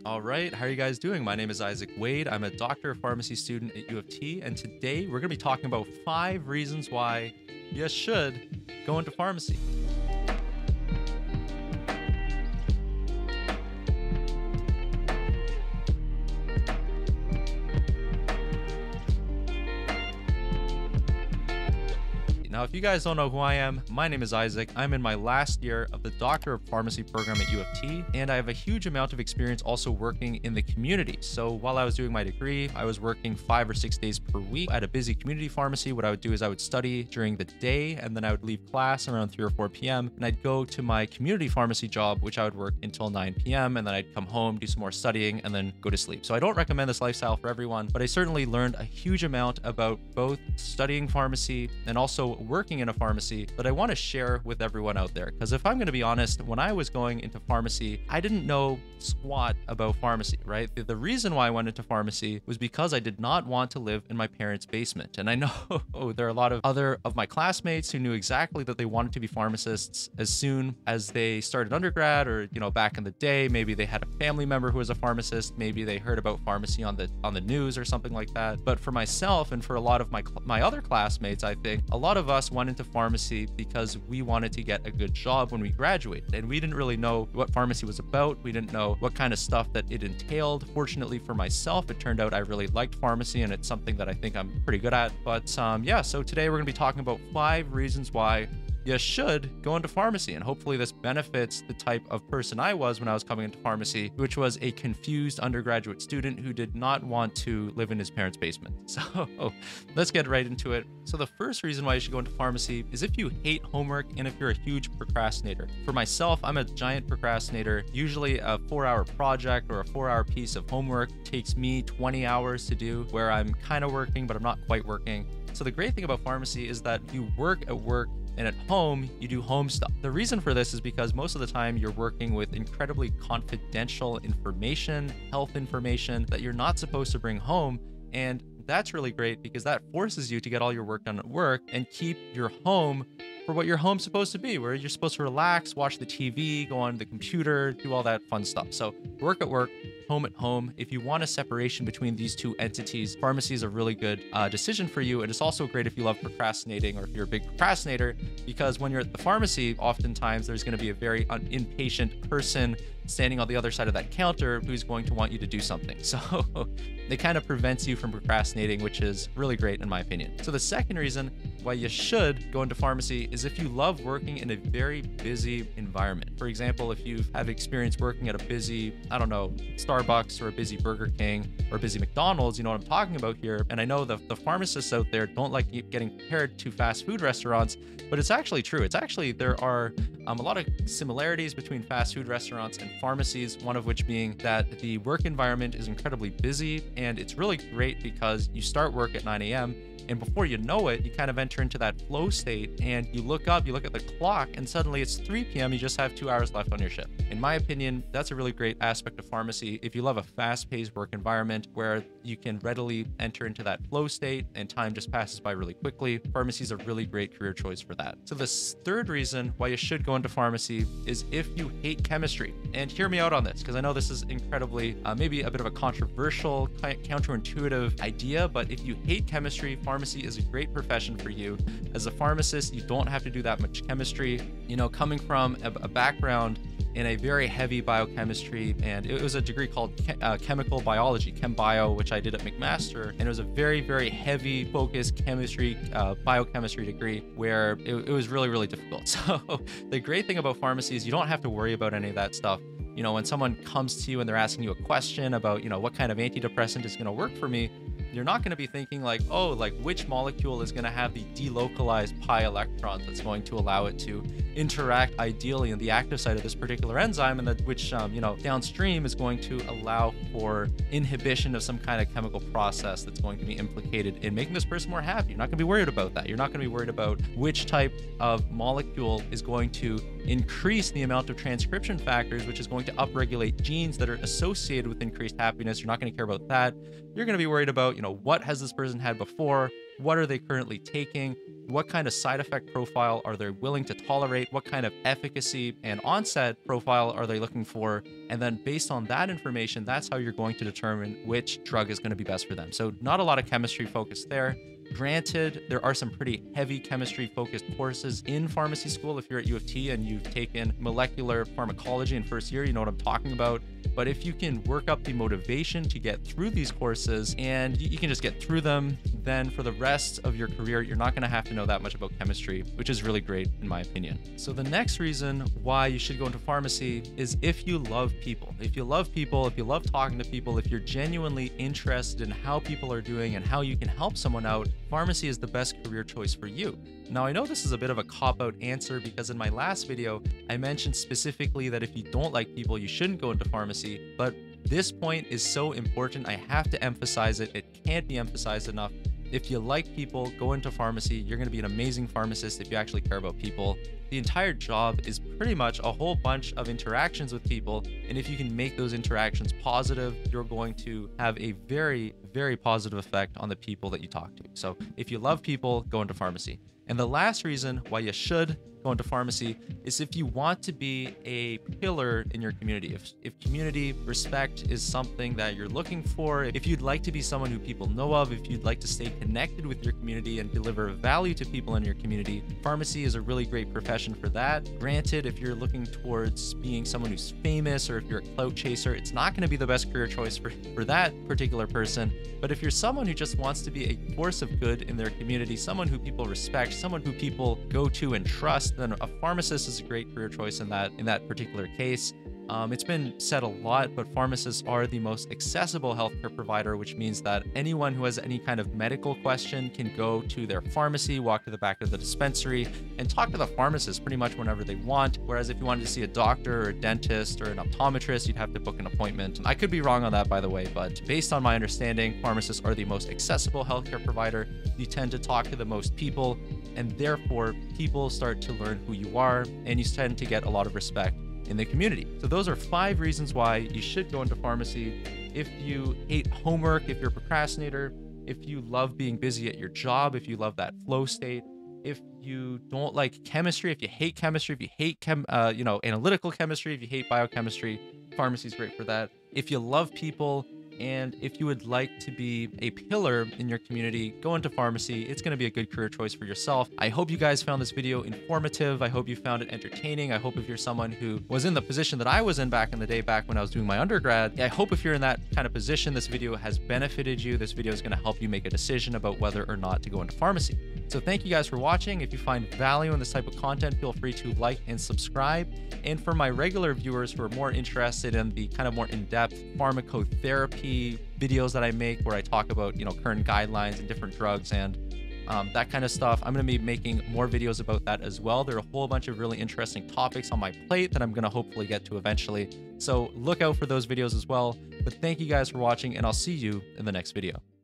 All right, how are you guys doing? My name is Isaac Wade. I'm a doctor of pharmacy student at U of T, and today we're going to be talking about 5 reasons why you should go into pharmacy. Now, if you guys don't know who I am, my name is Isaac. I'm in my last year of the Doctor of Pharmacy program at U of T, and I have a huge amount of experience also working in the community. So while I was doing my degree, I was working 5 or 6 days per week at a busy community pharmacy. What I would do is I would study during the day, and then I would leave class around 3 or 4 p.m., and I'd go to my community pharmacy job, which I would work until 9 p.m., and then I'd come home, do some more studying, and then go to sleep. So I don't recommend this lifestyle for everyone, but I certainly learned a huge amount about both studying pharmacy and also working in a pharmacy that I want to share with everyone out there. Because if I'm going to be honest, when I was going into pharmacy, I didn't know squat about pharmacy, right? The reason why I went into pharmacy was because I did not want to live in my parents' basement. And I know there are a lot of other of my classmates who knew exactly that they wanted to be pharmacists as soon as they started undergrad, or, back in the day, maybe they had a family member who was a pharmacist, maybe they heard about pharmacy on the news or something like that. But for myself and for a lot of my other classmates, I think a lot of us went into pharmacy because we wanted to get a good job when we graduated, and we didn't really know what pharmacy was about. We didn't know what kind of stuff that it entailed. Fortunately for myself, it turned out I really liked pharmacy, and it's something that I think I'm pretty good at. But yeah, so today we're going to be talking about 5 reasons why you should go into pharmacy, and hopefully this benefits the type of person I was when I was coming into pharmacy, which was a confused undergraduate student who did not want to live in his parents' basement. So let's get right into it. So the first reason why you should go into pharmacy is if you hate homework and if you're a huge procrastinator. For myself, I'm a giant procrastinator. Usually a 4-hour project or a 4-hour piece of homework takes me 20 hours to do, where I'm kind of working, but I'm not quite working. So the great thing about pharmacy is that you work at work, and at home, you do home stuff. The reason for this is because most of the time you're working with incredibly confidential information, health information that you're not supposed to bring home. And that's really great because that forces you to get all your work done at work and keep your home for what your home's supposed to be, where you're supposed to relax, watch the TV, go on the computer, do all that fun stuff. So work at work, home at home. If you want a separation between these two entities, pharmacy is a really good decision for you. And it's also great if you love procrastinating, or if you're a big procrastinator, because when you're at the pharmacy, oftentimes there's going to be a very impatient person standing on the other side of that counter who's going to want you to do something. So it kind of prevents you from procrastinating, which is really great in my opinion. So the second reason why you should go into pharmacy is if you love working in a very busy environment. For example, if you have experience working at a busy, Starbucks or a busy Burger King or a busy McDonald's, you know what I'm talking about here. And I know the pharmacists out there don't like getting compared to fast food restaurants, but it's actually true. There are a lot of similarities between fast food restaurants and pharmacies, one of which being that the work environment is incredibly busy, and it's really great because you start work at 9 a.m. and before you know it, you kind of enter into that flow state, and you look up, you look at the clock, and suddenly it's 3 p.m. You just have 2 hours left on your shift. In my opinion, that's a really great aspect of pharmacy. If you love a fast-paced work environment where you can readily enter into that flow state and time just passes by really quickly, pharmacy is a really great career choice for that. So the third reason why you should go into pharmacy is if you hate chemistry. And hear me out on this, because I know this is incredibly, maybe a bit of a controversial, counterintuitive idea, but if you hate chemistry, pharmacy is a great profession for you. As a pharmacist, you don't have to do that much chemistry. Coming from a background in a very heavy biochemistry, and it was a degree called chemical biology, chem bio, which I did at McMaster, and it was a very, very heavy focused chemistry, biochemistry degree where it was really, really difficult. So the great thing about pharmacy is you don't have to worry about any of that stuff. When someone comes to you and they're asking you a question about, what kind of antidepressant is going to work for me, you're not going to be thinking like, which molecule is going to have the delocalized pi electrons that's going to allow it to interact ideally in the active site of this particular enzyme, and which downstream is going to allow for inhibition of some kind of chemical process that's going to be implicated in making this person more happy. You're not going to be worried about that. You're not going to be worried about which type of molecule is going to increase the amount of transcription factors, which is going to upregulate genes that are associated with increased happiness. You're not going to care about that. You're going to be worried about, what has this person had before? what are they currently taking, what kind of side effect profile are they willing to tolerate, what kind of efficacy and onset profile are they looking for, and then based on that information, that's how you're going to determine which drug is going to be best for them. So not a lot of chemistry focus there. Granted, there are some pretty heavy chemistry focused courses in pharmacy school. If you're at U of T and you've taken molecular pharmacology in first year, you know what I'm talking about. But if you can work up the motivation to get through these courses and you can just get through them, then for the rest of your career, you're not going to have to know that much about chemistry, which is really great in my opinion. So the next reason why you should go into pharmacy is if you love people. If you love people, if you love talking to people, if you're genuinely interested in how people are doing and how you can help someone out, pharmacy is the best career choice for you. Now, I know this is a bit of a cop-out answer because in my last video, I mentioned specifically that if you don't like people, you shouldn't go into pharmacy, but this point is so important. I have to emphasize it. It can't be emphasized enough. If you like people, go into pharmacy. You're going to be an amazing pharmacist if you actually care about people. The entire job is pretty much a whole bunch of interactions with people. And if you can make those interactions positive, you're going to have a very, very positive effect on the people that you talk to. So if you love people, go into pharmacy. And the last reason why you should go into pharmacy is if you want to be a pillar in your community. If community respect is something that you're looking for, if you'd like to be someone who people know of, if you'd like to stay connected with your community and deliver value to people in your community, pharmacy is a really great profession for that. Granted, if you're looking towards being someone who's famous or if you're a clout chaser, it's not going to be the best career choice for that particular person. But if you're someone who just wants to be a force of good in their community, someone who people respect, someone who people go to and trust, then a pharmacist is a great career choice in that particular case. It's been said a lot, but pharmacists are the most accessible healthcare provider, which means that anyone who has any kind of medical question can go to their pharmacy, walk to the back of the dispensary, and talk to the pharmacist pretty much whenever they want. Whereas if you wanted to see a doctor or a dentist or an optometrist, you'd have to book an appointment. I could be wrong on that, by the way, but based on my understanding, pharmacists are the most accessible healthcare provider. You tend to talk to the most people, and therefore people start to learn who you are, and you tend to get a lot of respect in the community. So those are 5 reasons why you should go into pharmacy. If you hate homework, if you're a procrastinator, if you love being busy at your job, if you love that flow state, if you don't like chemistry, if you hate chemistry, if you hate analytical chemistry, if you hate biochemistry, pharmacy is great for that. If you love people, and if you would like to be a pillar in your community, go into pharmacy. It's going to be a good career choice for yourself. I hope you guys found this video informative. I hope you found it entertaining. I hope if you're someone who was in the position that I was in back in the day, back when I was doing my undergrad, I hope if you're in that kind of position, this video has benefited you. This video is going to help you make a decision about whether or not to go into pharmacy. So thank you guys for watching. If you find value in this type of content, feel free to like and subscribe. And for my regular viewers who are more interested in the kind of more in-depth pharmacotherapy videos that I make, where I talk about, current guidelines and different drugs and that kind of stuff, I'm going to be making more videos about that as well. There are a whole bunch of really interesting topics on my plate that I'm going to hopefully get to eventually. So look out for those videos as well. But thank you guys for watching, and I'll see you in the next video.